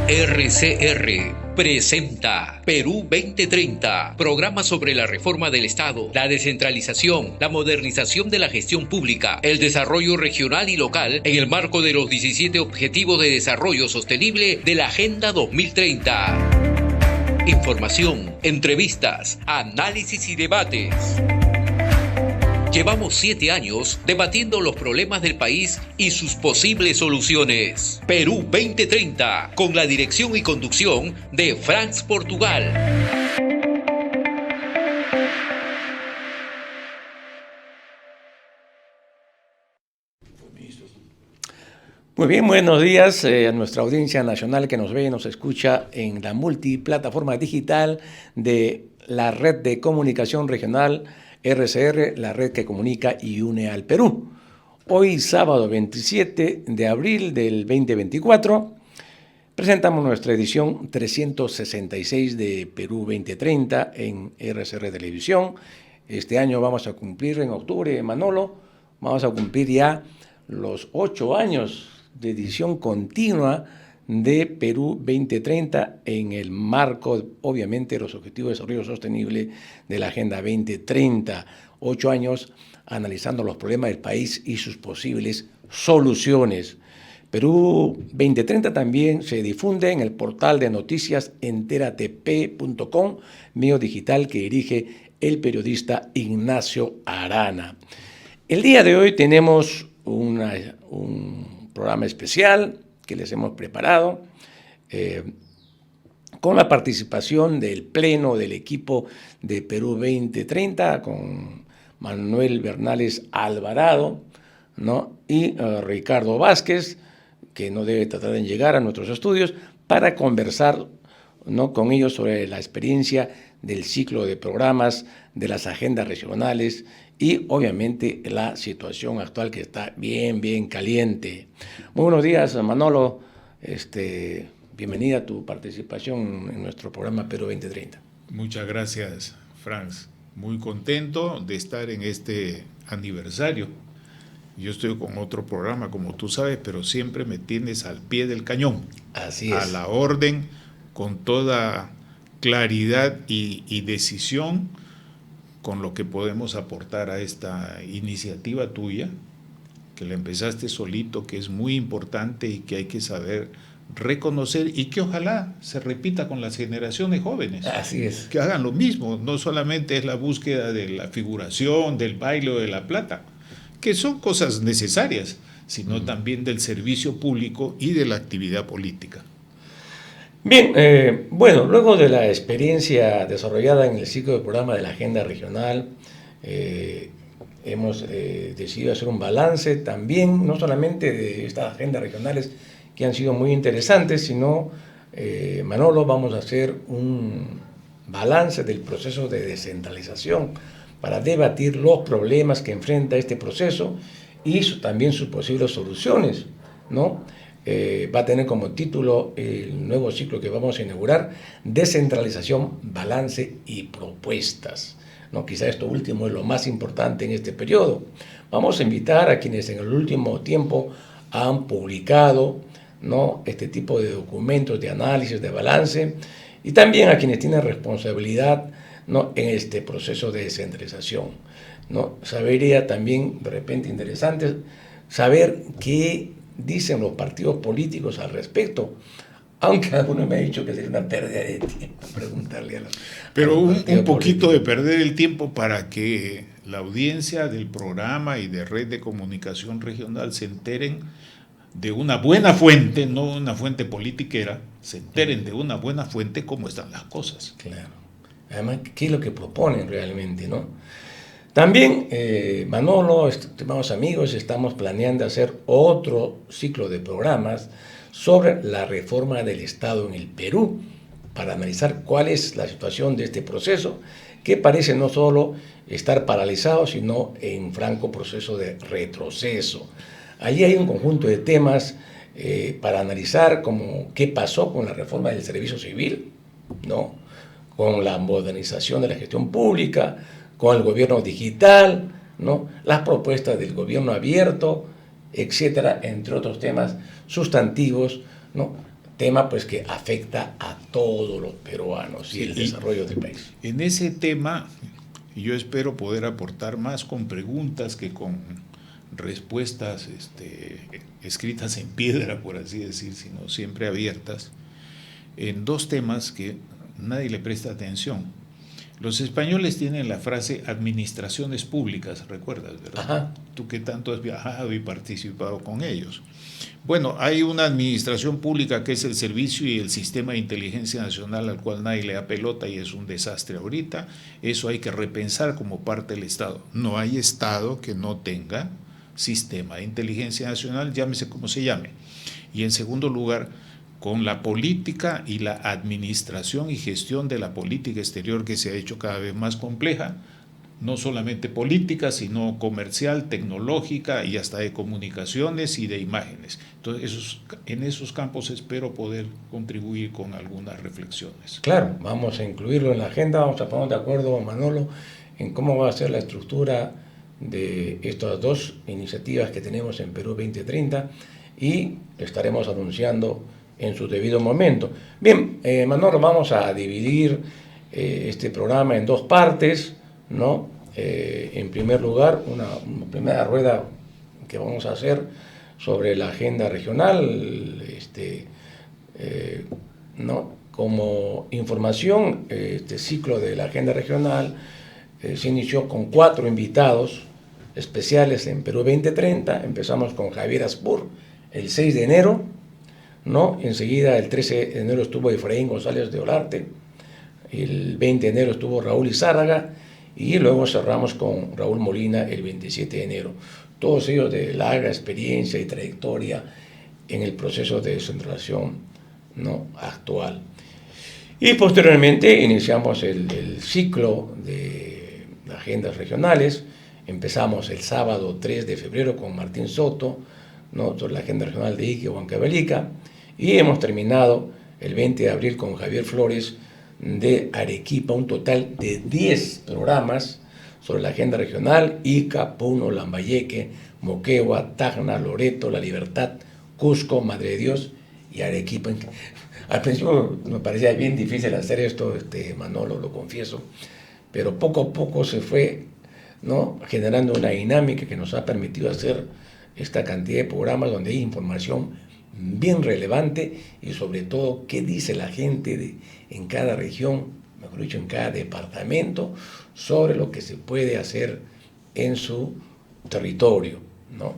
RCR presenta Perú 2030, programa sobre la reforma del Estado, la descentralización, la modernización de la gestión pública, el desarrollo regional y local en el marco de los 17 Objetivos de Desarrollo Sostenible de la Agenda 2030. Información, entrevistas, análisis y debates. Llevamos 7 años debatiendo los problemas del país y sus posibles soluciones. Perú 2030, con la dirección y conducción de Franz Portugal. Muy bien, buenos días a nuestra audiencia nacional que nos ve y nos escucha en la multiplataforma digital de la Red de Comunicación Regional RCR, la red que comunica y une al Perú. Hoy, sábado 27 de abril del 2024, presentamos nuestra edición 366 de Perú 2030 en RCR Televisión. Este año vamos a cumplir en octubre, Manolo, vamos a cumplir ya los 8 años de edición continua de Perú 2030 en el marco, obviamente, de los Objetivos de Desarrollo Sostenible de la Agenda 2030. 8 años analizando los problemas del país y sus posibles soluciones. Perú 2030 también se difunde en el portal de noticias enteratp.com, medio digital que dirige el periodista Ignacio Arana. El día de hoy tenemos un programa especial que les hemos preparado, con la participación del Pleno del equipo de Perú 2030, con Manuel Bernales Alvarado, ¿no? Y Ricardo Vázquez, que no debe tratar de llegar a nuestros estudios, para conversar, ¿no?, con ellos sobre la experiencia del ciclo de programas, de las agendas regionales y obviamente la situación actual que está bien caliente. Muy buenos días, Manolo. Bienvenida a tu participación en nuestro programa Perú 2030. Muchas gracias, Franz. Muy contento de estar en este aniversario. Yo estoy con otro programa, como tú sabes, pero siempre me tienes al pie del cañón. Así es. A la orden, con toda claridad y decisión, con lo que podemos aportar a esta iniciativa tuya, que la empezaste solito, que es muy importante y que hay que saber reconocer y que ojalá se repita con las generaciones jóvenes. Así es. Que hagan lo mismo, no solamente es la búsqueda de la figuración, del baile o de la plata, que son cosas necesarias, sino también del servicio público y de la actividad política. Bien, bueno, luego de la experiencia desarrollada en el ciclo de programa de la Agenda Regional, hemos decidido hacer un balance también, no solamente de estas agendas regionales que han sido muy interesantes, sino, Manolo, vamos a hacer un balance del proceso de descentralización para debatir los problemas que enfrenta este proceso y también sus posibles soluciones, ¿no? Va a tener como título el nuevo ciclo que vamos a inaugurar: Descentralización, Balance y Propuestas, ¿no? Quizá esto último es lo más importante en este periodo. Vamos a invitar a quienes en el último tiempo han publicado, ¿no?, este tipo de documentos de análisis, de balance, y también a quienes tienen responsabilidad, ¿no?, en este proceso de descentralización, ¿no? Sabería también, de repente, interesante saber qué dicen los partidos políticos al respecto, aunque alguno me ha dicho que sería una pérdida de tiempo preguntarle a los Pero un poquito políticos. de perder el tiempo para que la audiencia del programa y de Red de Comunicación Regional se enteren de una buena fuente, no una fuente politiquera, se enteren de una buena fuente cómo están las cosas. Claro. Además, ¿qué es lo que proponen realmente, no? También, Manolo, estimados amigos, estamos planeando hacer otro ciclo de programas sobre la reforma del Estado en el Perú, para analizar cuál es la situación de este proceso, que parece no solo estar paralizado, sino en franco proceso de retroceso. Allí hay un conjunto de temas para analizar, como qué pasó con la reforma del servicio civil, ¿no?, con la modernización de la gestión pública, con el gobierno digital, ¿no?, las propuestas del gobierno abierto, etcétera, entre otros temas sustantivos, ¿no?, tema pues que afecta a todos los peruanos y el desarrollo del país. En ese tema yo espero poder aportar más con preguntas que con respuestas escritas en piedra, por así decir, sino siempre abiertas, en dos temas que nadie le presta atención. Los españoles tienen la frase administraciones públicas, ¿recuerdas, verdad? Ajá. Tú que tanto has viajado y participado con ellos. Bueno, hay una administración pública que es el Servicio y el Sistema de Inteligencia Nacional, al cual nadie le da pelota y es un desastre ahorita. Eso hay que repensar como parte del Estado. No hay Estado que no tenga sistema de inteligencia nacional, llámese como se llame. Y en segundo lugar, con la política y la administración y gestión de la política exterior que se ha hecho cada vez más compleja, no solamente política, sino comercial, tecnológica y hasta de comunicaciones y de imágenes. Entonces, en esos campos espero poder contribuir con algunas reflexiones. Claro, vamos a incluirlo en la agenda, vamos a poner de acuerdo, Manolo, en cómo va a ser la estructura de estas dos iniciativas que tenemos en Perú 2030 y estaremos anunciando en su debido momento. Bien, Manolo, vamos a dividir este programa en dos partes, ¿no? En primer lugar, una primera rueda que vamos a hacer sobre la agenda regional, ¿no? Como información, este ciclo de la agenda regional se inició con 4 invitados especiales en Perú 2030. Empezamos con Javier Aspur el 6 de enero, ¿no? Enseguida, el 13 de enero estuvo Efraín González de Olarte, el 20 de enero estuvo Raúl Izárraga, y luego cerramos con Raúl Molina el 27 de enero. Todos ellos de larga experiencia y trayectoria en el proceso de descentralización, ¿no?, actual. Y posteriormente iniciamos el ciclo de agendas regionales. Empezamos el sábado 3 de febrero con Martín Soto, ¿no?, sobre la agenda regional de Ique, Huancavelica, y hemos terminado el 20 de abril con Javier Flores de Arequipa, un total de 10 programas sobre la agenda regional: Ica, Puno, Lambayeque, Moquegua, Tacna, Loreto, La Libertad, Cusco, Madre de Dios y Arequipa. Al principio me parecía bien difícil hacer esto, Manolo, lo confieso, pero poco a poco se fue, ¿no?, generando una dinámica que nos ha permitido hacer esta cantidad de programas donde hay información bien relevante y sobre todo qué dice la gente en cada región, mejor dicho, en cada departamento, sobre lo que se puede hacer en su territorio, ¿no?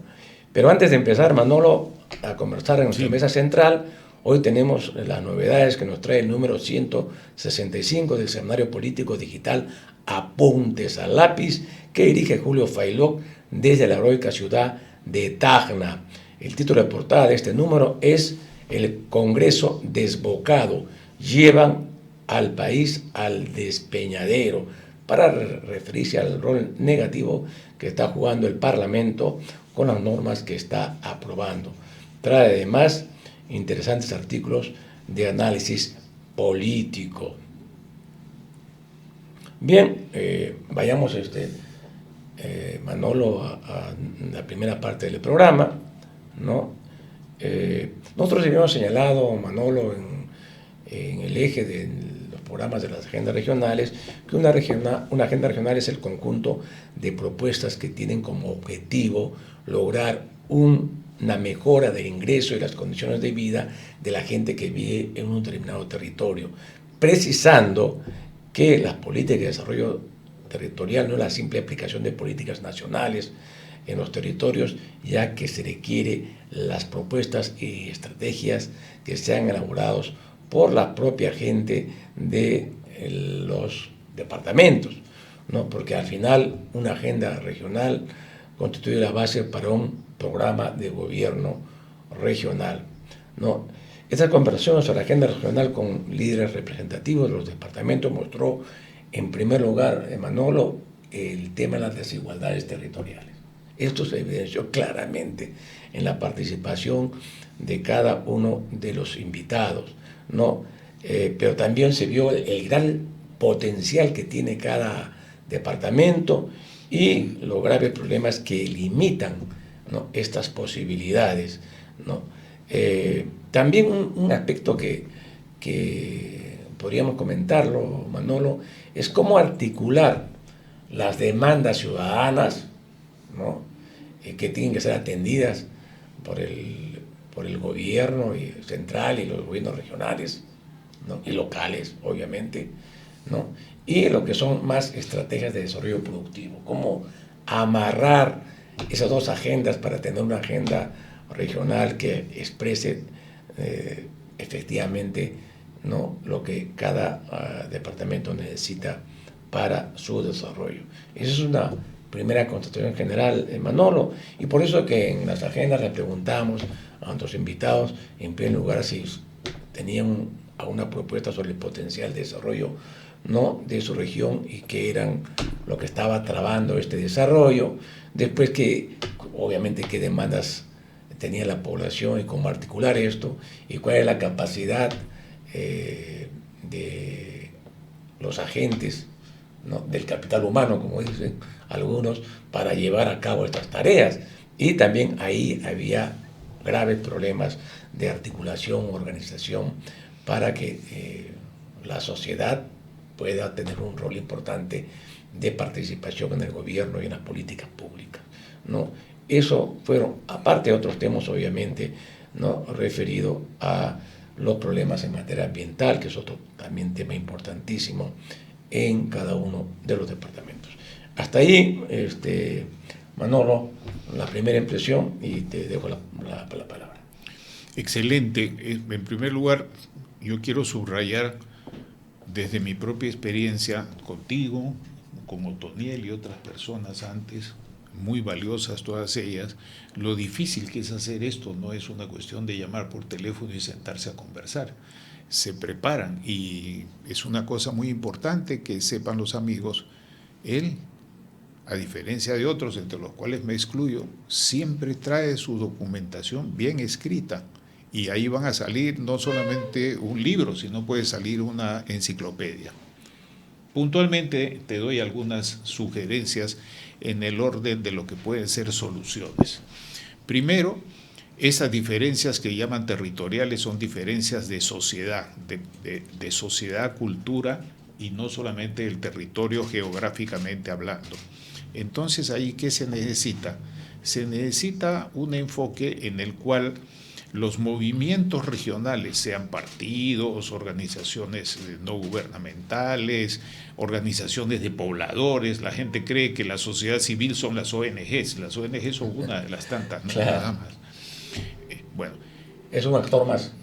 Pero antes de empezar, Manolo, a conversar en nuestra mesa central, hoy tenemos las novedades que nos trae el número 165 del Seminario Político Digital Apuntes a Lápiz, que dirige Julio Failoc desde la heroica ciudad de Tacna. El título de portada de este número es El Congreso Desbocado. Llevan al país al despeñadero, para referirse al rol negativo que está jugando el Parlamento con las normas que está aprobando. Trae además interesantes artículos de análisis político. Bien, vayamos, Manolo, a la primera parte del programa, ¿no? Nosotros habíamos señalado, Manolo, en el eje de los programas de las agendas regionales, que una agenda regional es el conjunto de propuestas que tienen como objetivo lograr una mejora del ingreso y las condiciones de vida de la gente que vive en un determinado territorio, precisando que las políticas de desarrollo territorial no es la simple aplicación de políticas nacionales en los territorios, ya que se requiere las propuestas y estrategias que sean elaborados por la propia gente de los departamentos, ¿no? Porque al final una agenda regional constituye la base para un programa de gobierno regional, ¿no? Esta conversación sobre la agenda regional con líderes representativos de los departamentos mostró, en primer lugar, Manolo, el tema de las desigualdades territoriales. Esto se evidenció claramente en la participación de cada uno de los invitados, ¿no? Pero también se vio el gran potencial que tiene cada departamento y los graves problemas que limitan, ¿no?, estas posibilidades, ¿no? También un aspecto que podríamos comentarlo, Manolo, es cómo articular las demandas ciudadanas, ¿no? Que tienen que ser atendidas por el gobierno central y los gobiernos regionales, ¿no? Y locales, obviamente, ¿no? Y lo que son más estrategias de desarrollo productivo, cómo amarrar esas dos agendas para tener una agenda regional que exprese efectivamente, ¿no? Lo que cada departamento necesita para su desarrollo. Esa es una primera constatación general, Manolo, y por eso que en las agendas le preguntamos a nuestros invitados, en primer lugar, si tenían alguna propuesta sobre el potencial de desarrollo, ¿no? De su región y qué eran lo que estaba trabando este desarrollo, después que, obviamente, qué demandas tenía la población y cómo articular esto, y cuál es la capacidad de los agentes, ¿no? Del capital humano, como dicen algunos, para llevar a cabo estas tareas. Y también ahí había graves problemas de articulación, organización, para que la sociedad pueda tener un rol importante de participación en el gobierno y en las políticas públicas, ¿no? Eso fueron, aparte de otros temas, obviamente, ¿no? Referido a los problemas en materia ambiental, que es otro también tema importantísimo en cada uno de los departamentos. Hasta ahí, Manolo, la primera impresión, y te dejo la palabra. Excelente. En primer lugar, yo quiero subrayar desde mi propia experiencia contigo, con Otoniel y otras personas antes, muy valiosas todas ellas, lo difícil que es hacer esto. No es una cuestión de llamar por teléfono y sentarse a conversar. Se preparan y es una cosa muy importante que sepan los amigos. Él, a diferencia de otros, entre los cuales me excluyo, siempre trae su documentación bien escrita y ahí van a salir no solamente un libro, sino puede salir una enciclopedia. Puntualmente te doy algunas sugerencias en el orden de lo que pueden ser soluciones. Primero, esas diferencias que llaman territoriales son diferencias de sociedad, de sociedad, cultura, y no solamente del territorio geográficamente hablando. Entonces, ahí, ¿qué se necesita? Se necesita un enfoque en el cual los movimientos regionales, sean partidos, organizaciones no gubernamentales, organizaciones de pobladores, la gente cree que la sociedad civil son las ONGs son una de las tantas, ¿no? Claro. Nada más. Bueno, Es un actor más.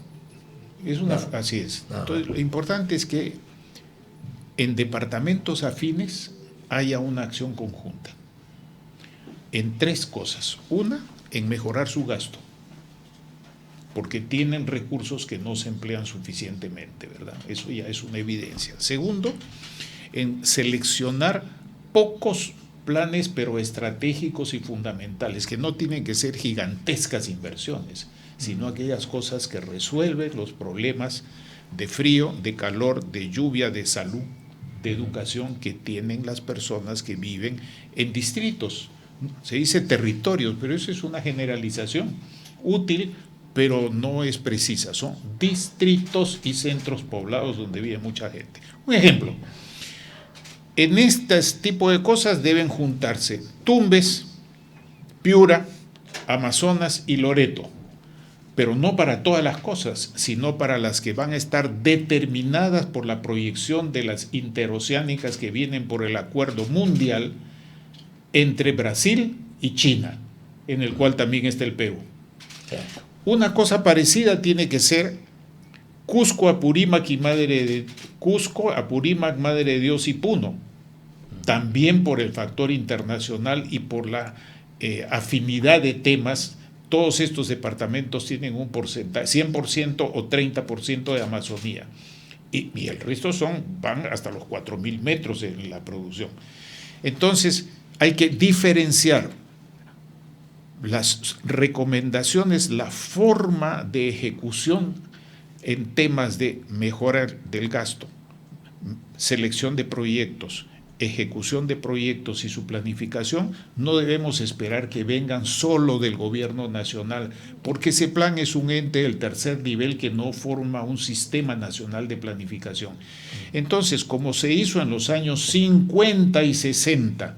Así es. No. Entonces, lo importante es que en departamentos afines haya una acción conjunta en tres cosas. Una, en mejorar su gasto, porque tienen recursos que no se emplean suficientemente, ¿verdad? Eso ya es una evidencia. Segundo, en seleccionar pocos planes, pero estratégicos y fundamentales, que no tienen que ser gigantescas inversiones, sino aquellas cosas que resuelven los problemas de frío, de calor, de lluvia, de salud, de educación que tienen las personas que viven en distritos. Se dice territorios, pero eso es una generalización útil, pero no es precisa. Son distritos y centros poblados donde vive mucha gente. Un ejemplo, en este tipo de cosas deben juntarse Tumbes, Piura, Amazonas y Loreto, pero no para todas las cosas, sino para las que van a estar determinadas por la proyección de las interoceánicas que vienen por el acuerdo mundial entre Brasil y China, en el cual también está el Perú. Una cosa parecida tiene que ser Cusco, Apurímac, Madre de Dios y Puno, también por el factor internacional y por la afinidad de temas. Todos estos departamentos tienen un porcentaje, 100% o 30% de Amazonía, y el resto van hasta los 4.000 metros en la producción. Entonces hay que diferenciar las recomendaciones, la forma de ejecución en temas de mejora del gasto, selección de proyectos, ejecución de proyectos y su planificación, no debemos esperar que vengan solo del gobierno nacional, porque ese plan es un ente del tercer nivel que no forma un sistema nacional de planificación. Entonces, como se hizo en los años 50 y 60,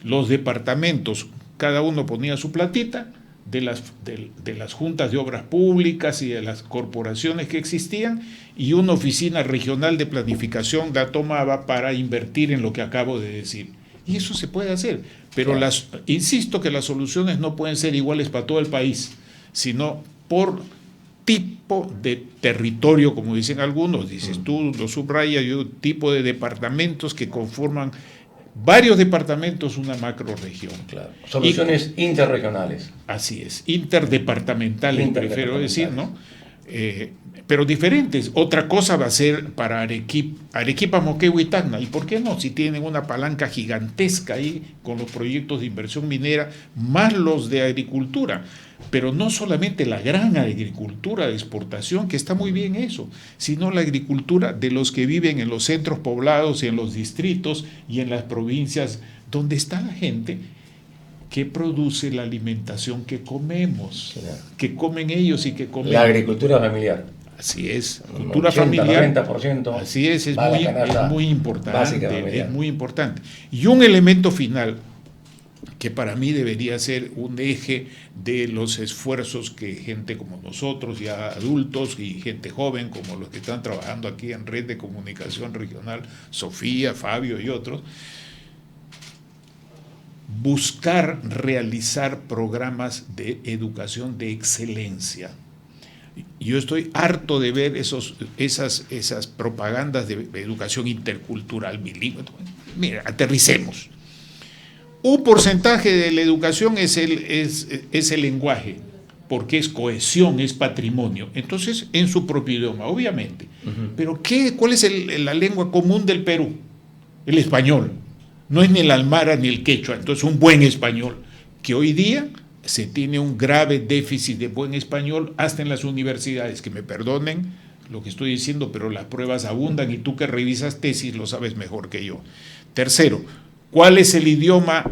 los departamentos, cada uno ponía su platita, de las juntas de obras públicas y de las corporaciones que existían, y una oficina regional de planificación la tomaba para invertir en lo que acabo de decir. Y eso se puede hacer, pero insisto que las soluciones no pueden ser iguales para todo el país, sino por tipo de territorio, como dicen algunos, dices tú, lo subraya yo, tipo de departamentos que conforman varios departamentos, una macrorregión. Claro. Soluciones interregionales. Así es, interdepartamentales, prefiero decir, ¿no? Pero diferentes. Otra cosa va a ser para Arequipa, Moquegua y Tacna. ¿Y por qué no? Si tienen una palanca gigantesca ahí con los proyectos de inversión minera, más los de agricultura. Pero no solamente la gran agricultura de exportación, que está muy bien eso, sino la agricultura de los que viven en los centros poblados, en los distritos y en las provincias, donde está la gente que produce la alimentación que comemos, que comen ellos y que comemos. La agricultura familiar. Así es, cultura familiar. 90%. Así es muy importante, es muy importante. Y un elemento final que para mí debería ser un eje de los esfuerzos que gente como nosotros, ya adultos, y gente joven como los que están trabajando aquí en Red de Comunicación Regional, Sofía, Fabio y otros, buscar realizar programas de educación de excelencia. Yo estoy harto de ver esas propagandas de educación intercultural, bilingüe. Mira, aterricemos. Un porcentaje de la educación es el lenguaje, porque es cohesión, es patrimonio. Entonces, en su propio idioma, obviamente. Pero ¿cuál es la lengua común del Perú? El español. No es ni el aymara ni el quechua, entonces un buen español, que hoy día se tiene un grave déficit de buen español hasta en las universidades, que me perdonen lo que estoy diciendo, pero las pruebas abundan y tú que revisas tesis lo sabes mejor que yo. Tercero, ¿cuál es el idioma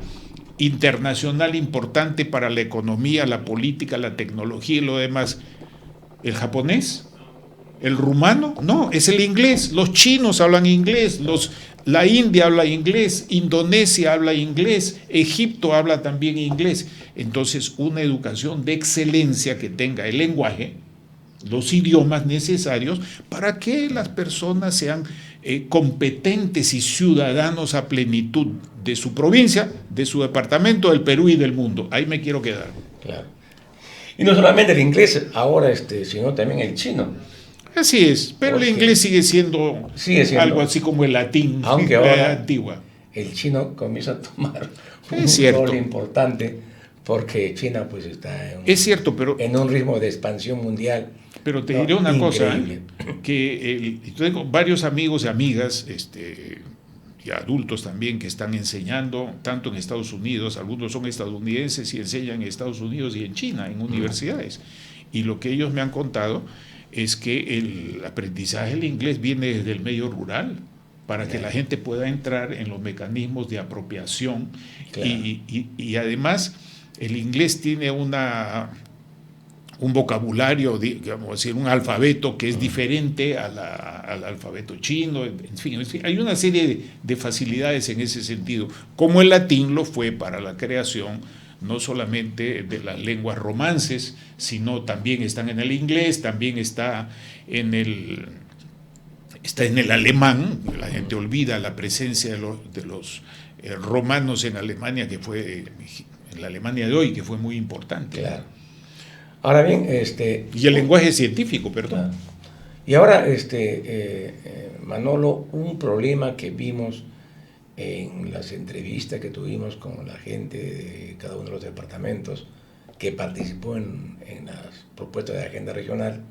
internacional importante para la economía, la política, la tecnología y lo demás? ¿El japonés? ¿El rumano? No, es el inglés. Los chinos hablan inglés, la India habla inglés, Indonesia habla inglés, Egipto habla también inglés. Entonces, una educación de excelencia que tenga el lenguaje, los idiomas necesarios para que las personas sean competentes y ciudadanos a plenitud de su provincia, de su departamento, del Perú y del mundo. Ahí me quiero quedar. Claro. Y no solamente el inglés ahora, sino también el chino. Así es, pero el inglés sigue siendo algo así como el latín, aunque ahora antigua. El chino comienza a tomar un rol importante porque China pues está en un ritmo de expansión mundial. Pero te diré una cosa, que tengo varios amigos y amigas, y adultos también, que están enseñando tanto en Estados Unidos, algunos son estadounidenses y enseñan en Estados Unidos y en China, en universidades. Y lo que ellos me han contado es que el aprendizaje del inglés viene desde el medio rural, para que la gente pueda entrar en los mecanismos de apropiación. Claro. Y además el inglés tiene un vocabulario, digamos decir, un alfabeto que es diferente al alfabeto chino, en fin, hay una serie de facilidades en ese sentido, como el latín lo fue para la creación no solamente de las lenguas romances, sino también están en el inglés, también está en el alemán. La gente olvida la presencia de los romanos en Alemania, que fue en la Alemania de hoy, que fue muy importante. Claro. Ahora bien, y el lenguaje científico, perdón. Claro. Y ahora, Manolo, un problema que vimos en las entrevistas que tuvimos con la gente de cada uno de los departamentos que participó en las propuestas de agenda regional,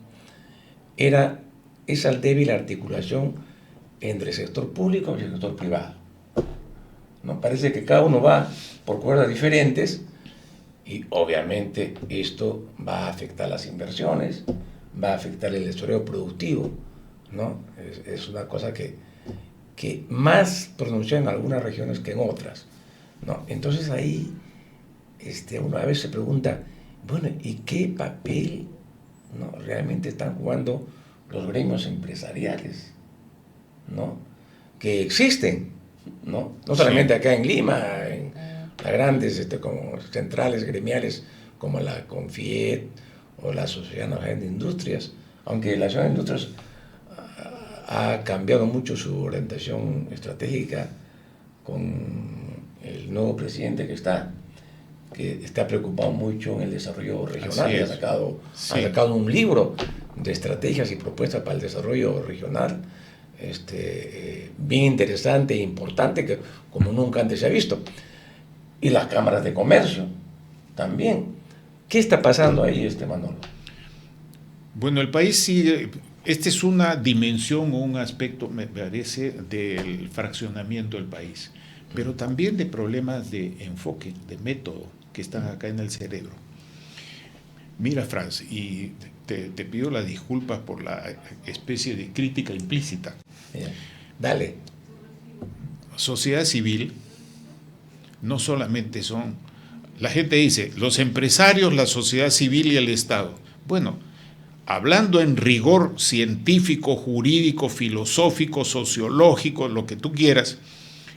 era esa débil articulación entre el sector público y el sector privado. ¿No? Parece que cada uno va por cuerdas diferentes y obviamente esto va a afectar las inversiones, va a afectar el desarrollo productivo, ¿no? Es una cosa que que más pronunciada en algunas regiones que en otras, ¿no? Entonces ahí uno a veces se pregunta, bueno, ¿y qué papel, ¿no?, realmente están jugando los gremios empresariales, ¿no?, que existen, ¿no? No solamente acá en Lima, en las grandes como centrales gremiales como la CONFIET o la Sociedad Nacional de Industrias, aunque la Sociedad de Industrias ha cambiado mucho su orientación estratégica con el nuevo presidente que está preocupado mucho en el desarrollo regional y ha sacado un libro de estrategias y propuestas para el desarrollo regional bien interesante e importante, que como nunca antes se ha visto. Y las cámaras de comercio también. ¿Qué está pasando ahí, Manolo? Bueno, el país sigue. Esta es una dimensión o un aspecto, me parece, del fraccionamiento del país, pero también de problemas de enfoque, de método, que están acá en el cerebro. Mira, Franz, y te pido las disculpas por la especie de crítica implícita. Bien. Dale. Sociedad civil no solamente son, la gente dice, los empresarios, la sociedad civil y el Estado. Bueno, hablando en rigor científico, jurídico, filosófico, sociológico, lo que tú quieras,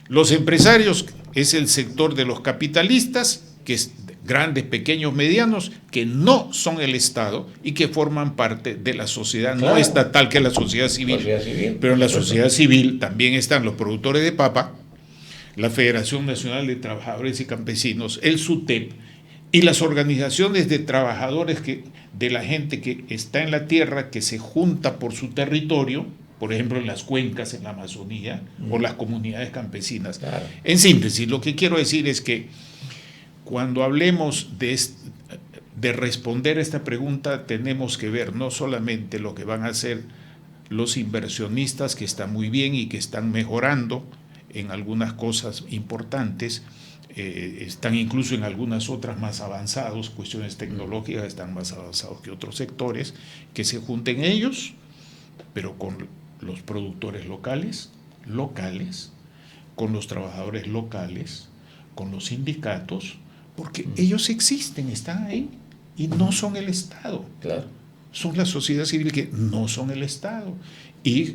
los empresarios es el sector de los capitalistas, que es grandes, pequeños, medianos, que no son el Estado y que forman parte de la sociedad no estatal, que es la sociedad civil. Pero en la sociedad civil también están los productores de papa, la Federación Nacional de Trabajadores y Campesinos, el SUTEP, y las organizaciones de trabajadores de la gente que está en la tierra, que se junta por su territorio, por ejemplo en las cuencas, en la Amazonía, o las comunidades campesinas. Claro. En síntesis, lo que quiero decir es que cuando hablemos de responder a esta pregunta, tenemos que ver no solamente lo que van a hacer los inversionistas, que están muy bien y que están mejorando en algunas cosas importantes, están incluso en algunas otras más avanzados, cuestiones tecnológicas están más avanzados que otros sectores, que se junten ellos, pero con los productores locales, con los trabajadores locales, con los sindicatos, porque ellos existen, están ahí, y no son el Estado. Claro. Son la sociedad civil que no son el Estado. Y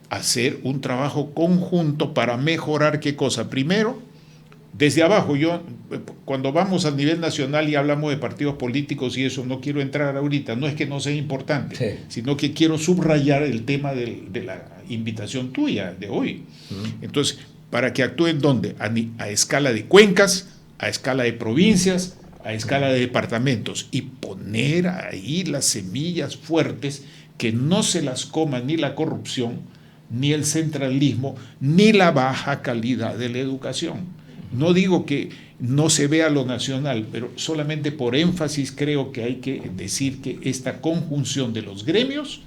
hacer un trabajo conjunto para mejorar ¿qué cosa? Primero, desde abajo. Cuando vamos a nivel nacional y hablamos de partidos políticos y eso, no quiero entrar ahorita, no es que no sea importante, sí, sino que quiero subrayar el tema de la invitación tuya de hoy. Entonces, para que actúen ¿dónde? A escala de cuencas, a escala de provincias, a escala de departamentos, y poner ahí las semillas fuertes, que no se las coma ni la corrupción, ni el centralismo, ni la baja calidad de la educación. No digo que no se vea lo nacional, pero solamente por énfasis creo que hay que decir que esta conjunción de los gremios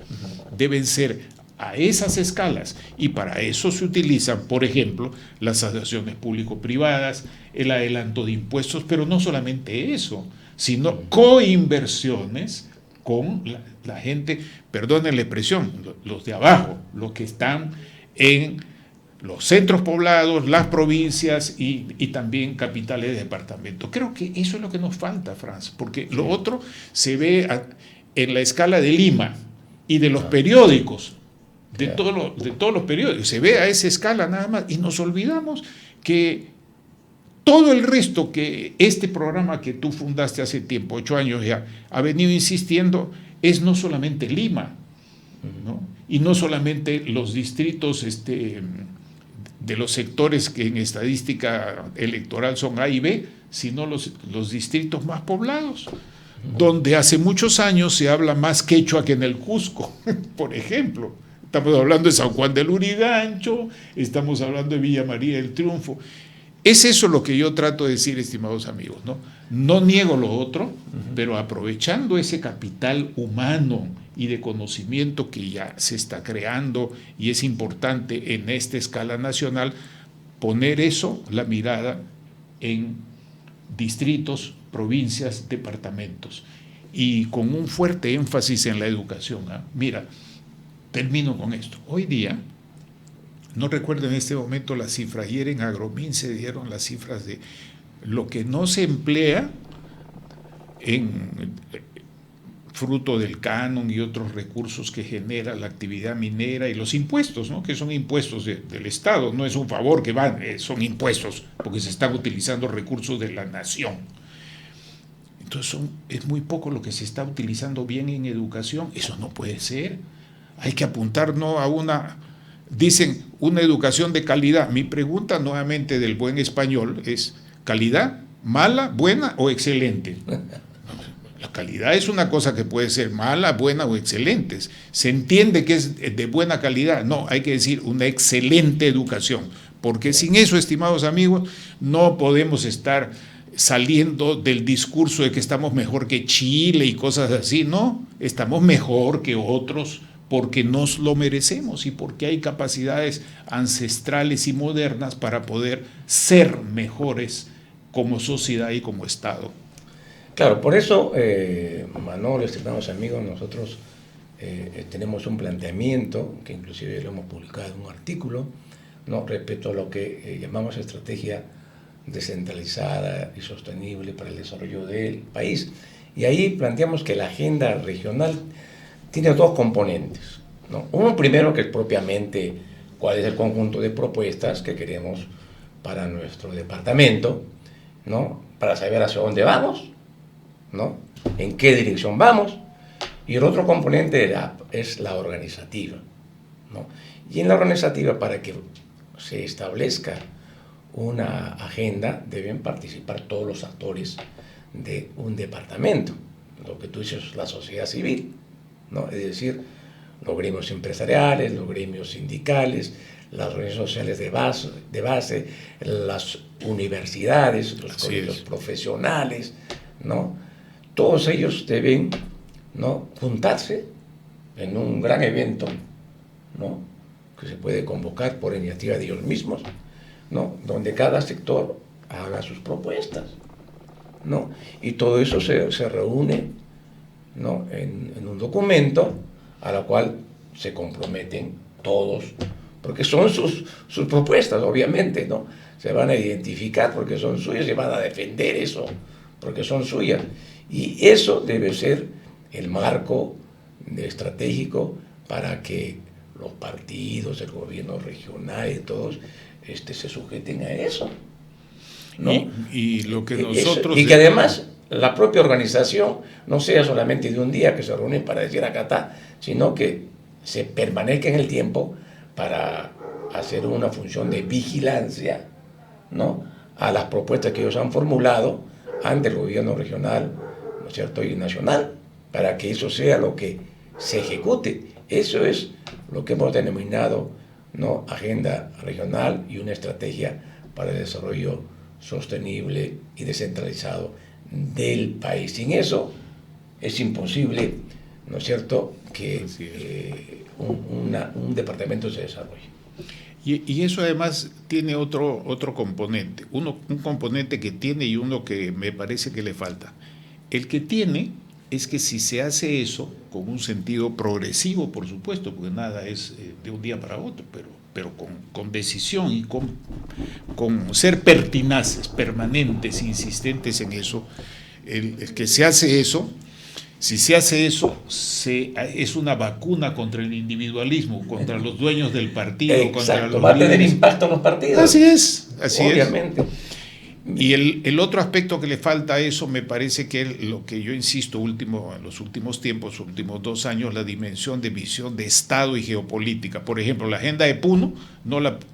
deben ser a esas escalas, y para eso se utilizan, por ejemplo, las asociaciones público-privadas, el adelanto de impuestos, pero no solamente eso, sino coinversiones con la gente, perdonen la expresión, los de abajo, los que están en los centros poblados, las provincias y también capitales de departamento. Creo que eso es lo que nos falta, Franz, porque lo otro se ve en la escala de Lima y de los periódicos, de todos los periódicos, se ve a esa escala nada más, y nos olvidamos que todo el resto, que este programa que tú fundaste hace tiempo, 8 años ya, ha venido insistiendo, es no solamente Lima, ¿no? Y no solamente los distritos de los sectores que en estadística electoral son A y B, sino los distritos más poblados, donde hace muchos años se habla más quechua que en el Cusco, por ejemplo. Estamos hablando de San Juan del Lurigancho, estamos hablando de Villa María del Triunfo. Es eso lo que yo trato de decir, estimados amigos, ¿no? No niego lo otro, pero aprovechando ese capital humano y de conocimiento que ya se está creando y es importante en esta escala nacional, poner eso, la mirada en distritos, provincias, departamentos, y con un fuerte énfasis en la educación. Mira, termino con esto. Hoy día, no recuerdo en este momento las cifras, ayer en Agromin se dieron las cifras de lo que no se emplea en fruto del canon y otros recursos que genera la actividad minera y los impuestos, ¿no? Que son impuestos del Estado, no es un favor que van, son impuestos porque se están utilizando recursos de la nación. Entonces es muy poco lo que se está utilizando bien en educación. Eso no puede ser. Hay que apuntar no a dicen una educación de calidad. Mi pregunta nuevamente del buen español es: ¿calidad? ¿Mala, buena o excelente? La calidad es una cosa que puede ser mala, buena o excelente. Se entiende que es de buena calidad. No, hay que decir una excelente educación, porque sin eso, estimados amigos, no podemos estar saliendo del discurso de que estamos mejor que Chile y cosas así. No, estamos mejor que otros porque nos lo merecemos y porque hay capacidades ancestrales y modernas para poder ser mejores como sociedad y como Estado. Claro, por eso, Manolo, estimados amigos, nosotros tenemos un planteamiento, que inclusive lo hemos publicado en un artículo, ¿no?, respecto a lo que llamamos estrategia descentralizada y sostenible para el desarrollo del país. Y ahí planteamos que la agenda regional tiene dos componentes, ¿no? Uno primero, que es propiamente cuál es el conjunto de propuestas que queremos para nuestro departamento, ¿no?, para saber hacia dónde vamos, ¿no?, en qué dirección vamos. Y el otro componente es la organizativa, ¿no? Y en la organizativa, para que se establezca una agenda, deben participar todos los actores de un departamento, lo que tú dices, la sociedad civil, ¿no? Es decir, los gremios empresariales, los gremios sindicales, las organizaciones sociales de base, las universidades, los colegios profesionales, ¿no? Todos ellos deben, ¿no?, juntarse en un gran evento, ¿no?, que se puede convocar por iniciativa de ellos mismos, ¿no?, donde cada sector haga sus propuestas, ¿no? Y todo eso se reúne, ¿no?, en un documento a la cual se comprometen todos, porque son sus propuestas, obviamente, ¿no? Se van a identificar porque son suyas y van a defender eso porque son suyas. Y eso debe ser el marco estratégico para que los partidos, el gobierno regional y todos se sujeten a eso, ¿no? Y lo que nosotros... Y que además la propia organización no sea solamente de un día que se reúnen para decir acá está, sino que se permanezca en el tiempo para hacer una función de vigilancia, ¿no?, a las propuestas que ellos han formulado ante el gobierno regional, ¿no es cierto?, y nacional, para que eso sea lo que se ejecute. Eso es lo que hemos denominado, ¿no?, agenda regional y una estrategia para el desarrollo sostenible y descentralizado del país. Sin eso es imposible, ¿no es cierto?, que un departamento se desarrolle. Y eso además tiene otro componente, un componente que tiene y uno que me parece que le falta. El que tiene es que si se hace eso con un sentido progresivo, por supuesto, porque nada es de un día para otro, pero con decisión y con ser pertinaces, permanentes, insistentes en eso, el que se hace eso, si se hace eso, es una vacuna contra el individualismo, contra los dueños del partido. Exacto, contra los va a tener líderes. Impacto en los partidos. Así es, obviamente. Y el otro aspecto que le falta a eso, me parece que es lo que yo insisto en los últimos tiempos, últimos 2 años, la dimensión de visión de Estado y geopolítica. Por ejemplo, la agenda de Puno,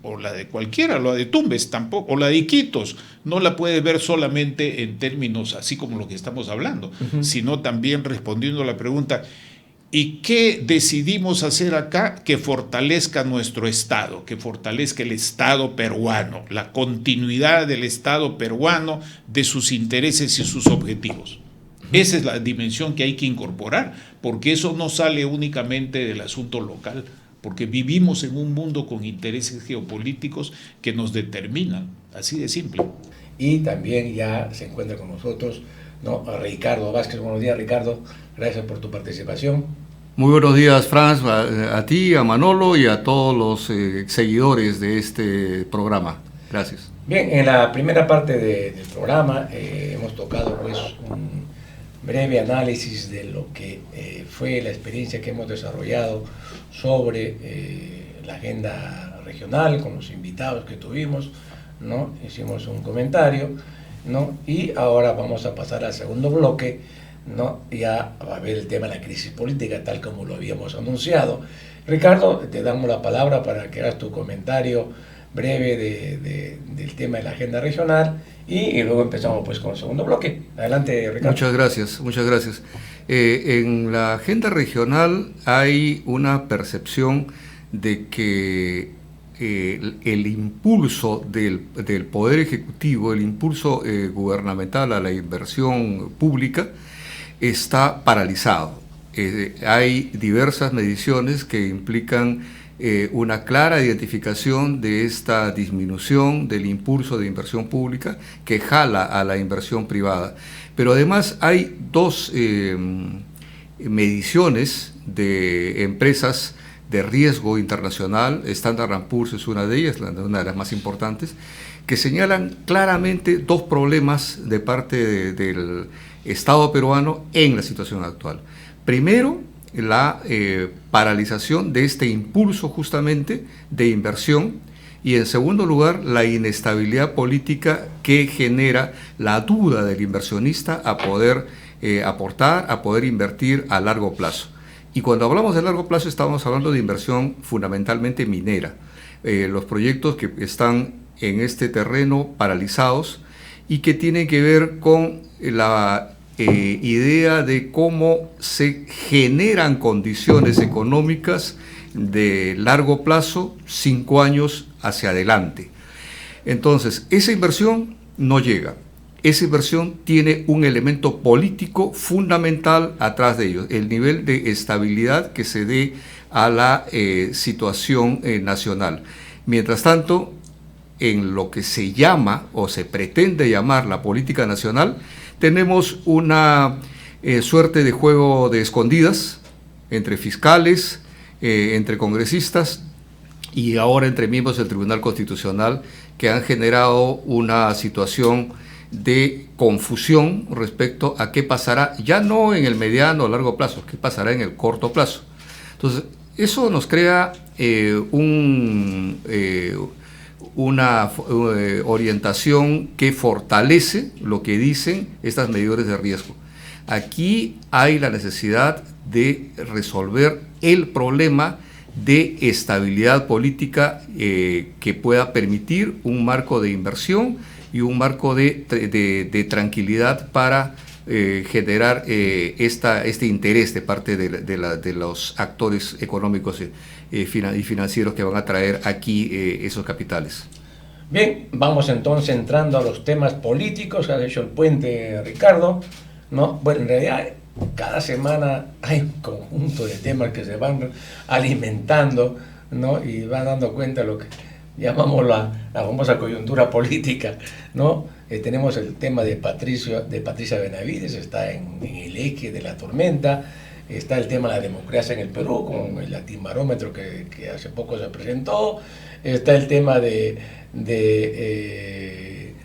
o la de cualquiera, la de Tumbes tampoco, o la de Iquitos, no la puede ver solamente en términos así como lo que estamos hablando, sino también respondiendo a la pregunta: ¿y qué decidimos hacer acá que fortalezca nuestro Estado, que fortalezca el Estado peruano, la continuidad del Estado peruano, de sus intereses y sus objetivos? Esa es la dimensión que hay que incorporar, porque eso no sale únicamente del asunto local, porque vivimos en un mundo con intereses geopolíticos que nos determinan, así de simple. Y también ya se encuentra con nosotros, ¿no?, Ricardo Vázquez. Buenos días, Ricardo, gracias por tu participación. Muy buenos días, Franz, a ti, a Manolo y a todos los seguidores de este programa. Gracias. Bien, en la primera parte del programa hemos tocado pues un breve análisis de lo que fue la experiencia que hemos desarrollado sobre la agenda regional con los invitados que tuvimos, ¿no? Hicimos un comentario, ¿no? Y ahora vamos a pasar al segundo bloque, ¿no? Ya va a ver el tema de la crisis política tal como lo habíamos anunciado. Ricardo, te damos la palabra para que hagas tu comentario breve del tema de la agenda regional y luego empezamos pues con el segundo bloque. Adelante, Ricardo. Muchas gracias, muchas gracias. En la agenda regional hay una percepción de que el impulso del Poder Ejecutivo, el impulso gubernamental a la inversión pública está paralizado. Hay diversas mediciones que implican una clara identificación de esta disminución del impulso de inversión pública que jala a la inversión privada. Pero además hay dos mediciones de empresas de riesgo internacional, Standard & Poor's es una de ellas, una de las más importantes, que señalan claramente dos problemas de parte del Estado peruano en la situación actual. Primero, la paralización de este impulso justamente de inversión y en segundo lugar, la inestabilidad política que genera la duda del inversionista a poder aportar, a poder invertir a largo plazo. Y cuando hablamos de largo plazo estamos hablando de inversión fundamentalmente minera. Los proyectos que están en este terreno paralizados y que tienen que ver con la idea de cómo se generan condiciones económicas de largo plazo, 5 años hacia adelante. Entonces, esa inversión no llega. Esa inversión tiene un elemento político fundamental atrás de ello, el nivel de estabilidad que se dé a la situación nacional. Mientras tanto, en lo que se llama o se pretende llamar la política nacional, tenemos una suerte de juego de escondidas entre fiscales, entre congresistas y ahora entre miembros del Tribunal Constitucional que han generado una situación de confusión respecto a qué pasará, ya no en el mediano o largo plazo, qué pasará en el corto plazo. Entonces, eso nos crea una orientación que fortalece lo que dicen estas medidores de riesgo. Aquí hay la necesidad de resolver el problema de estabilidad política que pueda permitir un marco de inversión y un marco de tranquilidad para generar este interés de parte de los actores económicos y financieros que van a traer aquí esos capitales. Bien, vamos entonces entrando a los temas políticos. Ha hecho el puente Ricardo, ¿no? Bueno, en realidad cada semana hay un conjunto de temas que se van alimentando, ¿no? Y van dando cuenta de lo que llamamos la famosa coyuntura política, ¿no? Tenemos el tema de Patricia Benavides, está en el eje de la tormenta. Está el tema de la democracia en el Perú, con el Latinbarómetro que hace poco se presentó. Está el tema de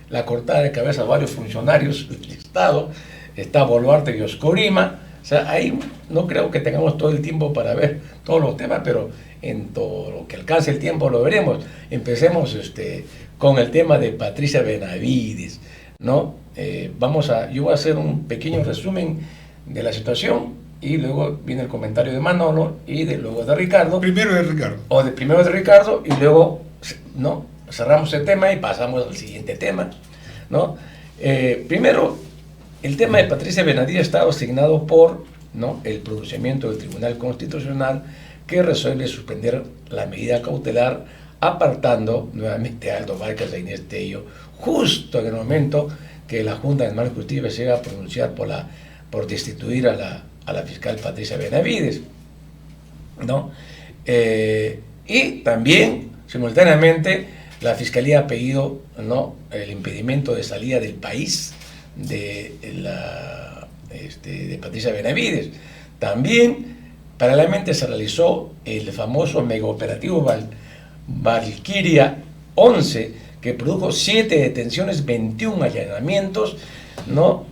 la cortada de cabeza de varios funcionarios del Estado. Está Boluarte y Oscorima. O sea, ahí no creo que tengamos todo el tiempo para ver todos los temas, pero en todo lo que alcance el tiempo lo veremos. Empecemos con el tema de Patricia Benavides, ¿no? Yo voy a hacer un pequeño resumen de la situación y luego viene el comentario de Manolo y luego de Ricardo. Primero de Ricardo. Primero de Ricardo y luego, ¿no? Cerramos el tema y pasamos al siguiente tema, ¿no? Primero, el tema de Patricia Benavides está asignado por, ¿no?, el pronunciamiento del Tribunal Constitucional que resuelve suspender la medida cautelar apartando nuevamente a Aldo Vargas e Inés Tello justo en el momento que la Junta de Nacional de Justicia se iba a pronunciar por destituir a la fiscal Patricia Benavides, ¿no? Y también, simultáneamente, la Fiscalía ha pedido, ¿no?, el impedimento de salida del país de Patricia Benavides. También Paralelamente se realizó el famoso megaoperativo Valquiria 11, que produjo 7 detenciones, 21 allanamientos, ¿no?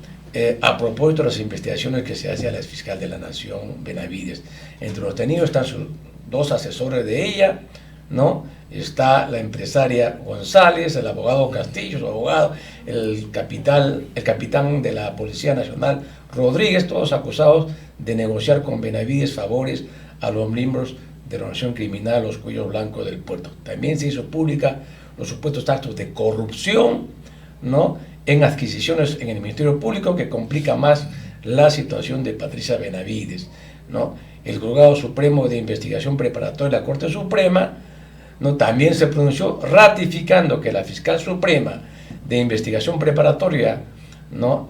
A propósito de las investigaciones que se hace a la fiscal de la Nación, Benavides. Entre los detenidos están sus 2 asesores de ella, ¿no? Está la empresaria González, el abogado Castillo, su abogado, el capitán de la Policía Nacional Rodríguez, todos acusados de negociar con Benavides favores a los miembros de la organización criminal, los cuellos blancos del puerto. También se hizo pública los supuestos actos de corrupción, ¿no?, en adquisiciones en el Ministerio Público, que complica más la situación de Patricia Benavides, ¿no? El Juzgado Supremo de Investigación Preparatoria de la Corte Suprema, ¿no?, también se pronunció ratificando que la fiscal suprema de Investigación Preparatoria, ¿no?,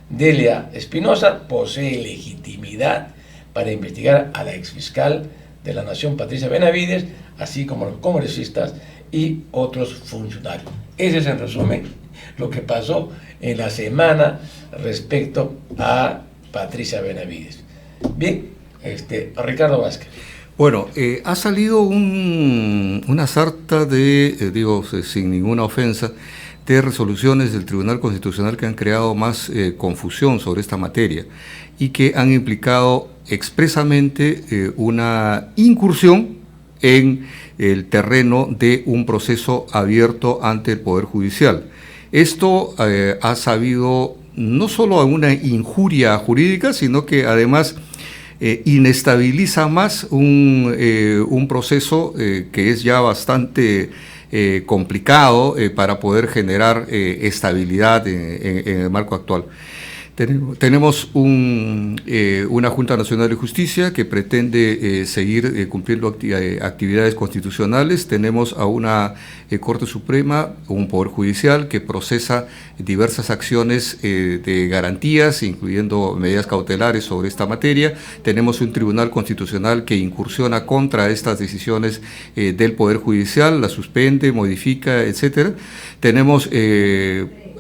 Delia Espinosa, posee legitimidad para investigar a la exfiscal de la Nación, Patricia Benavides, así como los congresistas y otros funcionarios. Ese es, en resumen, lo que pasó en la semana respecto a Patricia Benavides. Bien, Ricardo Vázquez. Bueno, ha salido una sarta de, sin ninguna ofensa, de resoluciones del Tribunal Constitucional que han creado más confusión sobre esta materia y que han implicado expresamente una incursión en el terreno de un proceso abierto ante el Poder Judicial. Esto ha sabido no solo a una injuria jurídica, sino que además inestabiliza más un proceso que es ya bastante complicado para poder generar estabilidad en el marco actual. Tenemos una Junta Nacional de Justicia que pretende seguir cumpliendo actividades constitucionales. Tenemos a una Corte Suprema, un Poder Judicial que procesa diversas acciones de garantías, incluyendo medidas cautelares sobre esta materia. Tenemos un Tribunal Constitucional que incursiona contra estas decisiones del Poder Judicial, las suspende, modifica, etcétera. Tenemos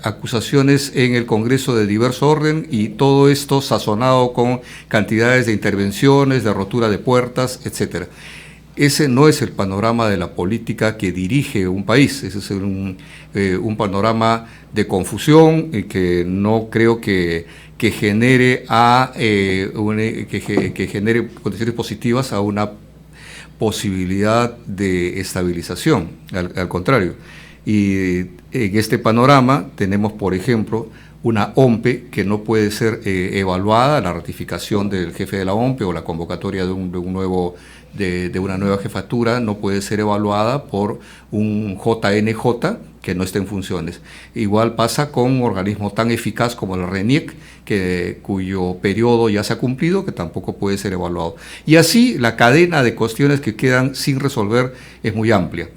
acusaciones en el Congreso de diverso orden y todo esto sazonado con cantidades de intervenciones, de rotura de puertas, etcétera. Ese no es el panorama de la política que dirige un país. Ese es un panorama de confusión que no creo que genere que genere condiciones positivas a una posibilidad de estabilización. Al contrario. Y en este panorama tenemos, por ejemplo, una OMPE que no puede ser evaluada, la ratificación del jefe de la OMPE o la convocatoria de una nueva jefatura no puede ser evaluada por un JNJ que no esté en funciones. Igual pasa con un organismo tan eficaz como el RENIEC, cuyo periodo ya se ha cumplido, que tampoco puede ser evaluado. Y así la cadena de cuestiones que quedan sin resolver es muy amplia.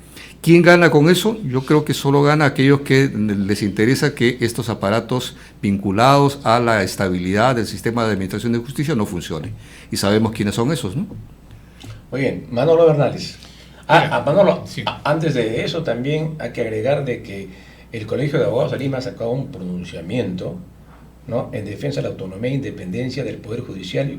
¿Quién gana con eso? Yo creo que solo gana aquellos que les interesa que estos aparatos vinculados a la estabilidad del sistema de administración de justicia no funcionen. Y sabemos quiénes son esos, ¿no? Muy bien, Manolo Bernales. Manolo, sí. Antes de eso también hay que agregar de que el Colegio de Abogados de Lima ha sacado un pronunciamiento, ¿no?, en defensa de la autonomía e independencia del Poder Judicial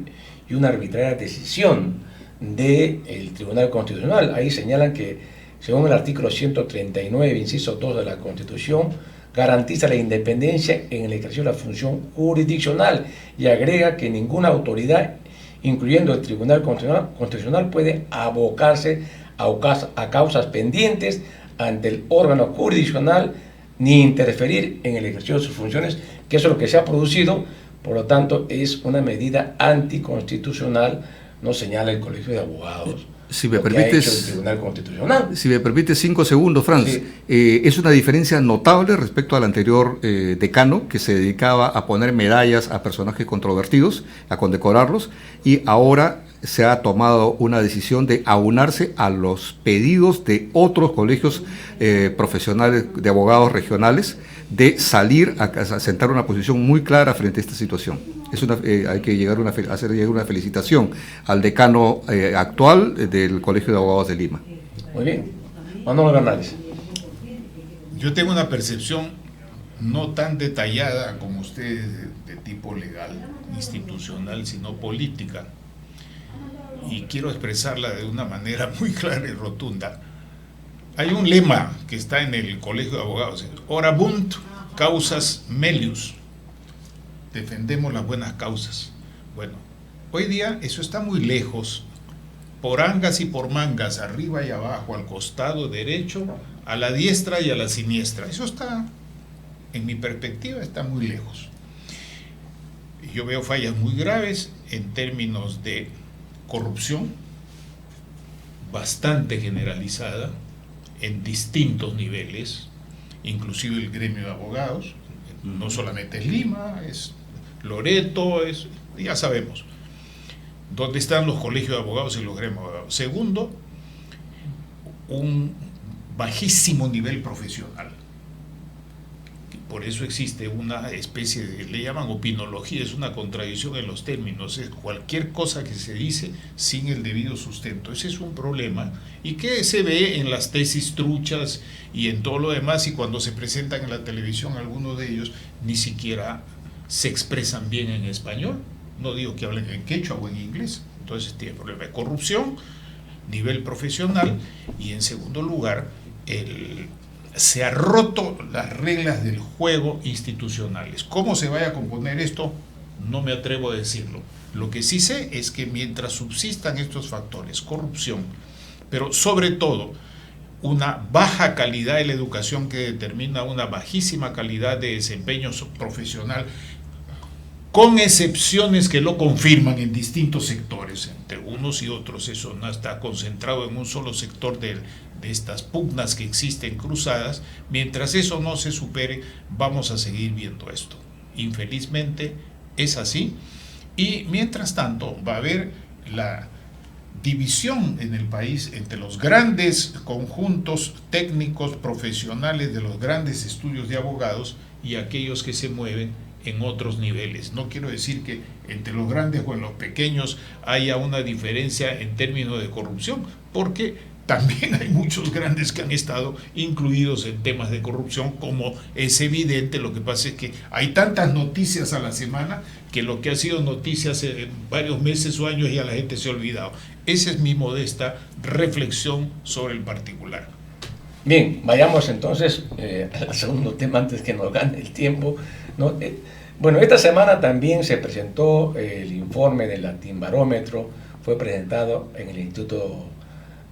y una arbitraria decisión del Tribunal Constitucional. Ahí señalan que, según el artículo 139, inciso 2 de la Constitución, garantiza la independencia en el ejercicio de la función jurisdiccional y agrega que ninguna autoridad, incluyendo el Tribunal Constitucional, puede abocarse a causas pendientes ante el órgano jurisdiccional ni interferir en el ejercicio de sus funciones, que eso es lo que se ha producido. Por lo tanto, es una medida anticonstitucional, nos señala el Colegio de Abogados. Si me permites, el Tribunal Constitucional. Si me permites 5 segundos, Franz, Sí. Es una diferencia notable respecto al anterior decano, que se dedicaba a poner medallas a personajes controvertidos, a condecorarlos, y ahora se ha tomado una decisión de aunarse a los pedidos de otros colegios profesionales de abogados regionales de salir a sentar una posición muy clara frente a esta situación. Hay que hacer llegar una felicitación al decano actual del Colegio de Abogados de Lima. Muy bien. Manolo Bernales. Yo tengo una percepción no tan detallada como usted de tipo legal, institucional, sino política. y quiero expresarla de una manera muy clara y rotunda. Hay un lema que está en el Colegio de Abogados: Orabunt causas melius. Defendemos las buenas causas. Bueno, hoy día eso está muy lejos, por angas y por mangas, arriba y abajo, al costado derecho, a la diestra y a la siniestra. Eso está, en mi perspectiva, está muy lejos. Yo veo fallas muy graves en términos de corrupción, bastante generalizada, en distintos niveles, inclusive el gremio de abogados. No solamente es Lima, es Loreto, ya sabemos dónde están los colegios de abogados y los gremios de abogados. Segundo, un bajísimo nivel profesional. Por eso existe una especie de, le llaman opinología, es una contradicción en los términos, es cualquier cosa que se dice sin el debido sustento. Ese es un problema y que se ve en las tesis truchas y en todo lo demás, y cuando se presentan en la televisión algunos de ellos ni siquiera se expresan bien en español, no digo que hablen en quechua o en inglés. Entonces tiene problema de corrupción, nivel profesional, y en segundo lugar, se ha roto las reglas del juego institucionales. ¿Cómo se vaya a componer esto? No me atrevo a decirlo. Lo que sí sé es que mientras subsistan estos factores, corrupción, pero sobre todo una baja calidad de la educación que determina una bajísima calidad de desempeño profesional, con excepciones que lo confirman en distintos sectores, entre unos y otros, eso no está concentrado en un solo sector de estas pugnas que existen cruzadas. Mientras eso no se supere, vamos a seguir viendo esto. Infelizmente es así, y mientras tanto va a haber la división en el país entre los grandes conjuntos técnicos profesionales de los grandes estudios de abogados y aquellos que se mueven en otros niveles. No quiero decir que entre los grandes o en los pequeños haya una diferencia en términos de corrupción, porque también hay muchos grandes que han estado incluidos en temas de corrupción, como es evidente. Lo que pasa es que hay tantas noticias a la semana que lo que ha sido noticia hace varios meses o años ya la gente se ha olvidado. Esa es mi modesta reflexión sobre el particular. Bien, vayamos entonces al segundo tema antes que nos gane el tiempo, ¿no? Bueno, esta semana también se presentó el informe del Latinbarómetro, fue presentado en el Instituto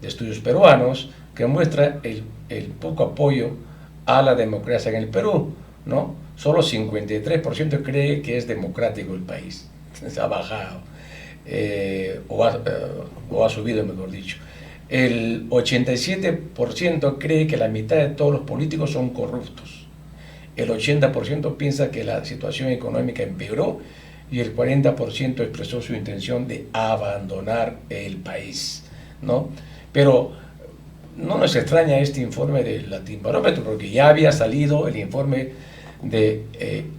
de Estudios Peruanos, que muestra el poco apoyo a la democracia en el Perú, ¿no? Solo 53% cree que es democrático el país. Se ha bajado, o ha subido, mejor dicho. El 87% cree que la mitad de todos los políticos son corruptos. El 80% piensa que la situación económica empeoró, y el 40% expresó su intención de abandonar el país, ¿no? Pero no nos extraña este informe del Latinbarómetro, porque ya había salido el informe del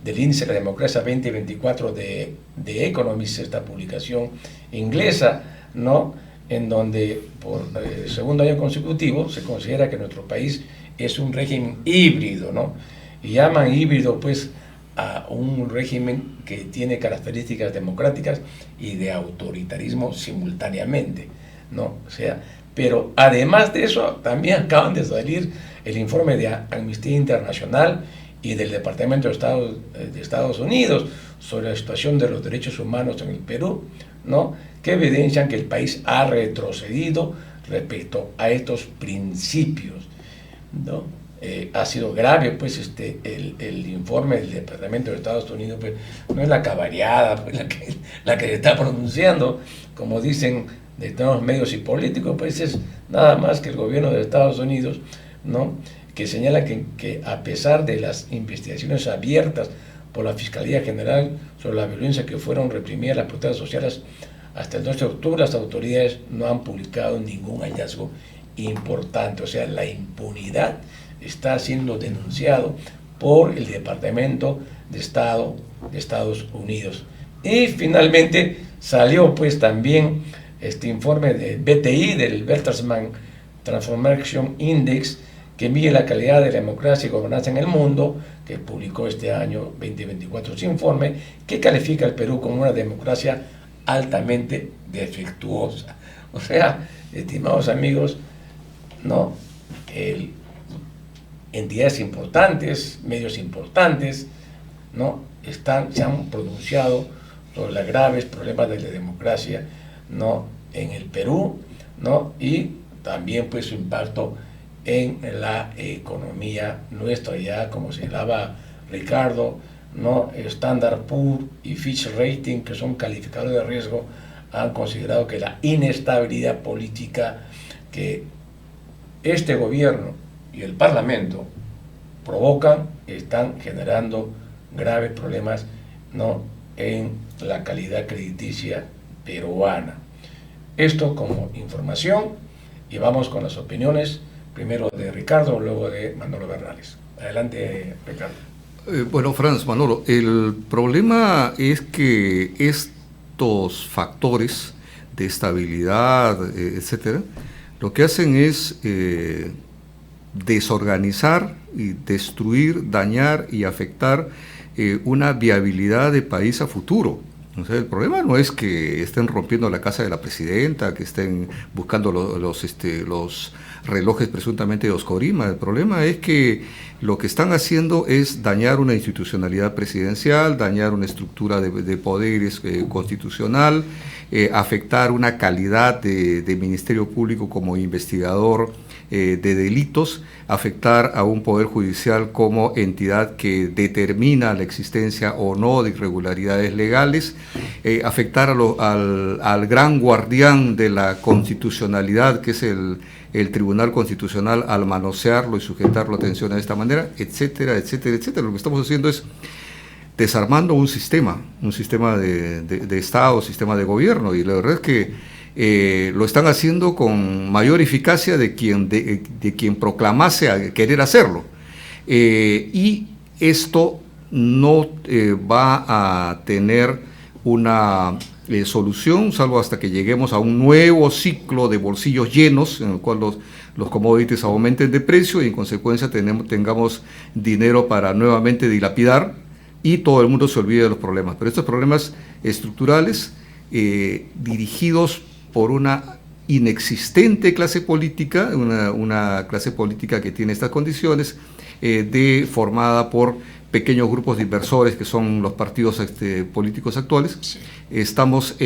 Índice de la Democracia 2024 de Economist, esta publicación inglesa, ¿no? En donde por segundo año consecutivo se considera que nuestro país es un régimen híbrido, ¿no? Y llaman híbrido pues a un régimen que tiene características democráticas y de autoritarismo simultáneamente, ¿no? O sea, pero además de eso, también acaban de salir el informe de Amnistía Internacional y del Departamento de Estados Unidos sobre la situación de los derechos humanos en el Perú, ¿no? Que evidencian que el país ha retrocedido respecto a estos principios, ¿no? Ha sido grave pues el informe del Departamento de Estados Unidos, pues no es la caballada pues, la que está pronunciando, como dicen de todos los medios y políticos, pues es nada más que el gobierno de Estados Unidos, ¿no? Que señala que a pesar de las investigaciones abiertas por la Fiscalía General sobre la violencia que fueron reprimidas las protestas sociales hasta el 12 de octubre, las autoridades no han publicado ningún hallazgo importante. O sea, la impunidad está siendo denunciado por el Departamento de Estado de Estados Unidos. Y finalmente salió pues también este informe de BTI, del Bertelsmann Transformation Index, que mide la calidad de la democracia y gobernanza en el mundo, que publicó este año 2024 su informe, que califica al Perú como una democracia altamente defectuosa. O sea, estimados amigos, ¿no? Entidades importantes, medios importantes, ¿no? Se han pronunciado sobre los graves problemas de la democracia, ¿no? En el Perú, ¿no? Y también pues su impacto en la economía nuestra, ya como señalaba Ricardo, ¿no? Standard Poor's y Fitch Rating, que son calificadores de riesgo, han considerado que la inestabilidad política que este gobierno y el Parlamento provocan están generando graves problemas, ¿no? En la calidad crediticia peruana. Esto como información, y vamos con las opiniones, primero de Ricardo, luego de Manolo Bernales. Adelante, Ricardo. Bueno, Franz, Manolo, el problema es que estos factores de estabilidad, etcétera, lo que hacen es desorganizar y destruir, dañar y afectar una viabilidad de país a futuro. O sea, el problema no es que estén rompiendo la casa de la presidenta, que estén buscando los relojes presuntamente de Oscorima. El problema es que lo que están haciendo es dañar una institucionalidad presidencial, dañar una estructura de poderes constitucional, afectar una calidad de Ministerio Público como investigador de delitos, afectar a un poder judicial como entidad que determina la existencia o no de irregularidades legales, afectar al gran guardián de la constitucionalidad, que es el Tribunal Constitucional, al manosearlo y sujetarlo a atención de esta manera, etcétera, etcétera, etcétera. Lo que estamos haciendo es desarmando un sistema de Estado, sistema de gobierno, y la verdad es que lo están haciendo con mayor eficacia de quien proclamase a querer hacerlo. Y esto no va a tener una solución, salvo hasta que lleguemos a un nuevo ciclo de bolsillos llenos, en el cual los commodities aumenten de precio y en consecuencia tengamos dinero para nuevamente dilapidar y todo el mundo se olvide de los problemas. Pero estos problemas estructurales, dirigidos por una inexistente clase política, una clase política que tiene estas condiciones, formada por pequeños grupos de inversores que son los partidos políticos actuales. Sí. Estamos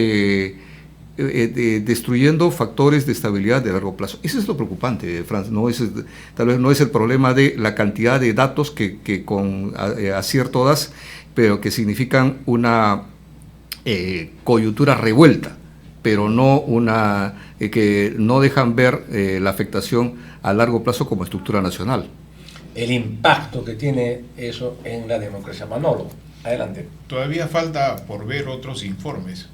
destruyendo factores de estabilidad de largo plazo. Eso es lo preocupante, Franz. Tal vez no es el problema de la cantidad de datos que con acierto das, pero que significan una coyuntura revuelta, pero no que no dejan ver la afectación a largo plazo como estructura nacional. El impacto que tiene eso en la democracia. Manolo, adelante. Todavía falta por ver otros informes.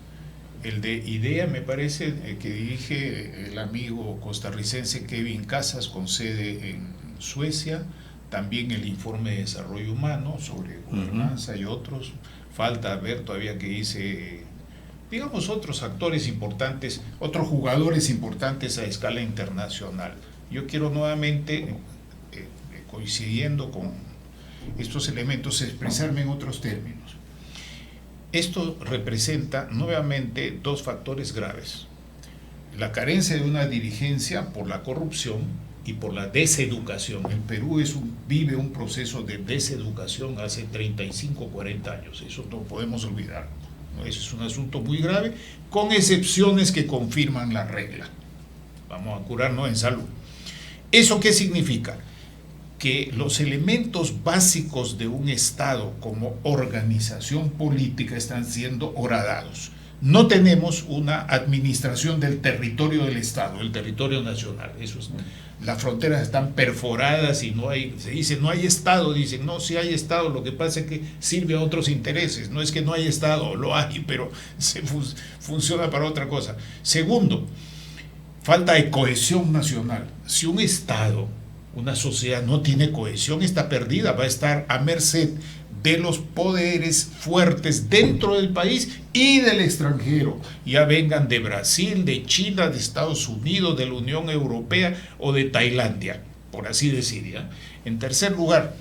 El de IDEA, me parece, que dirige el amigo costarricense Kevin Casas, con sede en Suecia. También el informe de desarrollo humano sobre gobernanza y otros. Falta ver todavía que dice, digamos, otros actores importantes, otros jugadores importantes a escala internacional. Yo quiero nuevamente, coincidiendo con estos elementos, expresarme en otros términos. Esto representa nuevamente dos factores graves: la carencia de una dirigencia por la corrupción y por la deseducación. El Perú vive un proceso de deseducación hace 35 o 40 años, eso no podemos olvidar, ¿no? Eso es un asunto muy grave, con excepciones que confirman la regla. Vamos a curarnos en salud. ¿Eso qué significa? Que los elementos básicos de un Estado como organización política están siendo horadados. No tenemos una administración del territorio del Estado, el territorio nacional. Eso es, las fronteras están perforadas y no hay, se dice no hay Estado, dicen no, sí hay Estado, lo que pasa es que sirve a otros intereses, no es que no hay Estado, lo hay, pero funciona para otra cosa. Segundo, falta de cohesión nacional. Si un Estado, una sociedad no tiene cohesión, está perdida, va a estar a merced de los poderes fuertes dentro del país y del extranjero, ya vengan de Brasil, de China, de Estados Unidos, de la Unión Europea o de Tailandia, por así decir, ¿ya? En tercer lugar,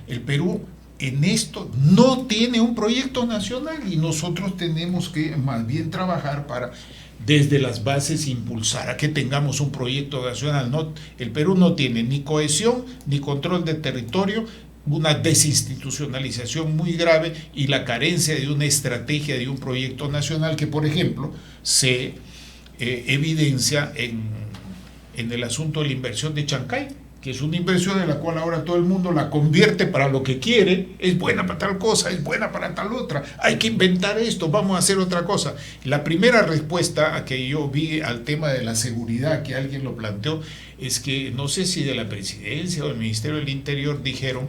el Perú en esto no tiene un proyecto nacional y nosotros tenemos que más bien trabajar para desde las bases impulsar a que tengamos un proyecto nacional. No, el Perú no tiene ni cohesión ni control de territorio, una desinstitucionalización muy grave y la carencia de una estrategia de un proyecto nacional que, por ejemplo, se evidencia en el asunto de la inversión de Chancay, que es una inversión en la cual ahora todo el mundo la convierte para lo que quiere, es buena para tal cosa, es buena para tal otra, hay que inventar esto, vamos a hacer otra cosa. La primera respuesta a que yo vi al tema de la seguridad, que alguien lo planteó, es que no sé si de la presidencia o del Ministerio del Interior dijeron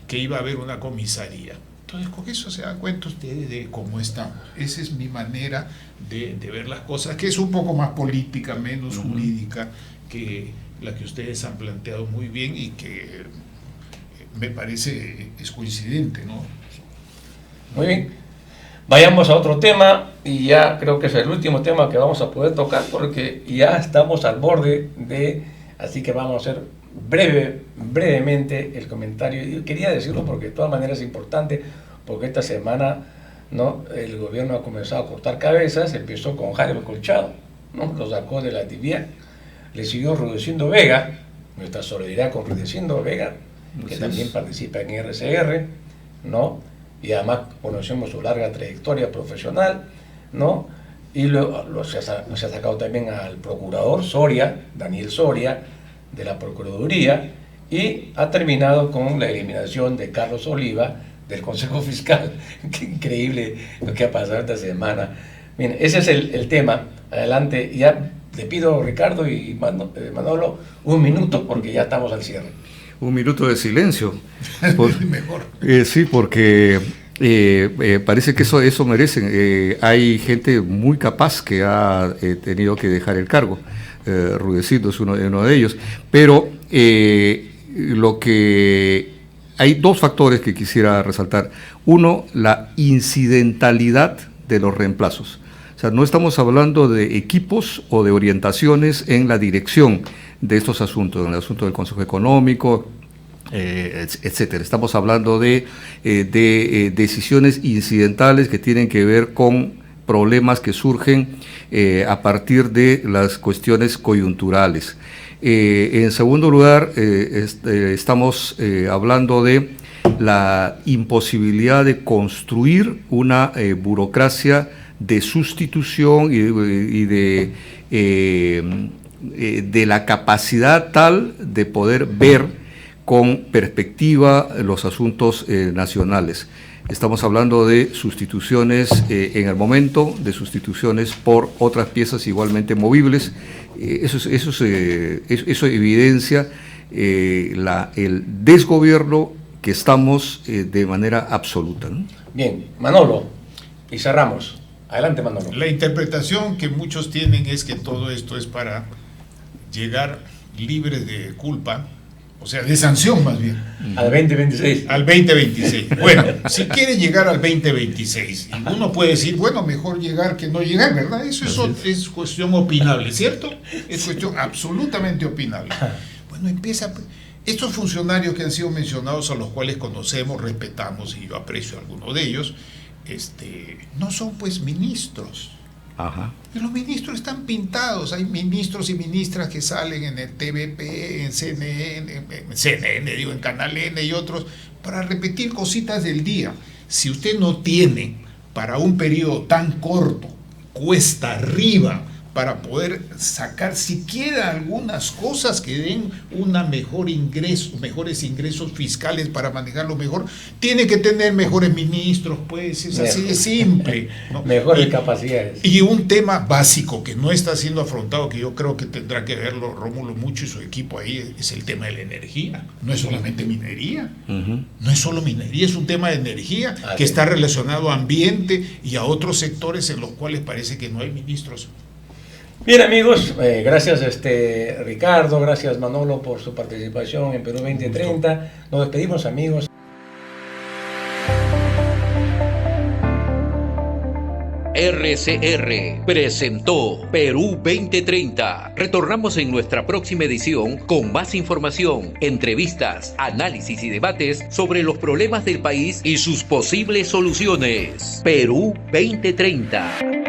que iba a haber una comisaría. Entonces, con eso se dan cuenta ustedes de cómo estamos. Esa es mi manera de ver las cosas, que es un poco más política, menos jurídica que la que ustedes han planteado muy bien y que me parece es coincidente, ¿no? Muy bien. Vayamos a otro tema, y ya creo que es el último tema que vamos a poder tocar porque ya estamos al borde de... Así que vamos a hacer brevemente el comentario. Yo quería decirlo porque de todas maneras es importante, porque esta semana, ¿no?, el gobierno ha comenzado a cortar cabezas. Empezó con Jaime Colchado, ¿no?, lo sacó de la tibia, le siguió Rudecindo Vega, nuestra solidaridad con Rudecindo Vega, que también participa en RCR, ¿no?, y además conocemos su larga trayectoria profesional, ¿no?, y se ha sacado también al procurador Soria, Daniel Soria, de la Procuraduría, y ha terminado con la eliminación de Carlos Oliva del Consejo Fiscal. Qué increíble lo que ha pasado esta semana. Bien, ese es el tema. Adelante, ya le pido, Ricardo y Manolo, un minuto porque ya estamos al cierre. Un minuto de silencio. Mejor. Sí, porque parece que eso merecen. Hay gente muy capaz que ha tenido que dejar el cargo. Rudecindo es uno de ellos. Pero lo que hay dos factores que quisiera resaltar. Uno, la incidentalidad de los reemplazos. O sea, no estamos hablando de equipos o de orientaciones en la dirección de estos asuntos, en el asunto del Consejo Económico, etcétera. Estamos hablando de decisiones incidentales que tienen que ver con problemas que surgen a partir de las cuestiones coyunturales. En segundo lugar, estamos hablando de la imposibilidad de construir una burocracia de sustitución y de la capacidad tal de poder ver con perspectiva los asuntos nacionales. Estamos hablando de sustituciones en el momento, de sustituciones por otras piezas igualmente movibles. Eso evidencia el desgobierno que estamos de manera absoluta, ¿no? Bien, Manolo, y cerramos. Adelante, Manolo. La interpretación que muchos tienen es que todo esto es para llegar libres de culpa, o sea, de sanción más bien. Al 2026. Al 2026. Bueno, si quiere llegar al 2026, uno puede decir, bueno, mejor llegar que no llegar, ¿verdad? Eso es cuestión opinable, ¿cierto? Es cuestión absolutamente opinable. Bueno, empieza... Estos funcionarios que han sido mencionados, a los cuales conocemos, respetamos, y yo aprecio a algunos de ellos, no son pues ministros. Ajá. Y los ministros están pintados. Hay ministros y ministras que salen en el TVP, en CNN, en Canal N y otros, para repetir cositas del día. Si usted no tiene para un periodo tan corto, cuesta arriba, para poder sacar siquiera algunas cosas que den mejores ingresos fiscales para manejarlo mejor, tiene que tener mejores ministros, pues es así de simple, ¿no? Mejores capacidades. Y un tema básico que no está siendo afrontado, que yo creo que tendrá que verlo Rómulo mucho y su equipo ahí, es el tema de la energía. No es solamente minería, no es solo minería, es un tema de energía que está relacionado a ambiente y a otros sectores en los cuales parece que no hay ministros. Bien, amigos, gracias Ricardo, gracias Manolo por su participación en Perú 2030. Nos despedimos, amigos. RCR presentó Perú 2030. Retornamos en nuestra próxima edición con más información, entrevistas, análisis y debates sobre los problemas del país y sus posibles soluciones. Perú 2030.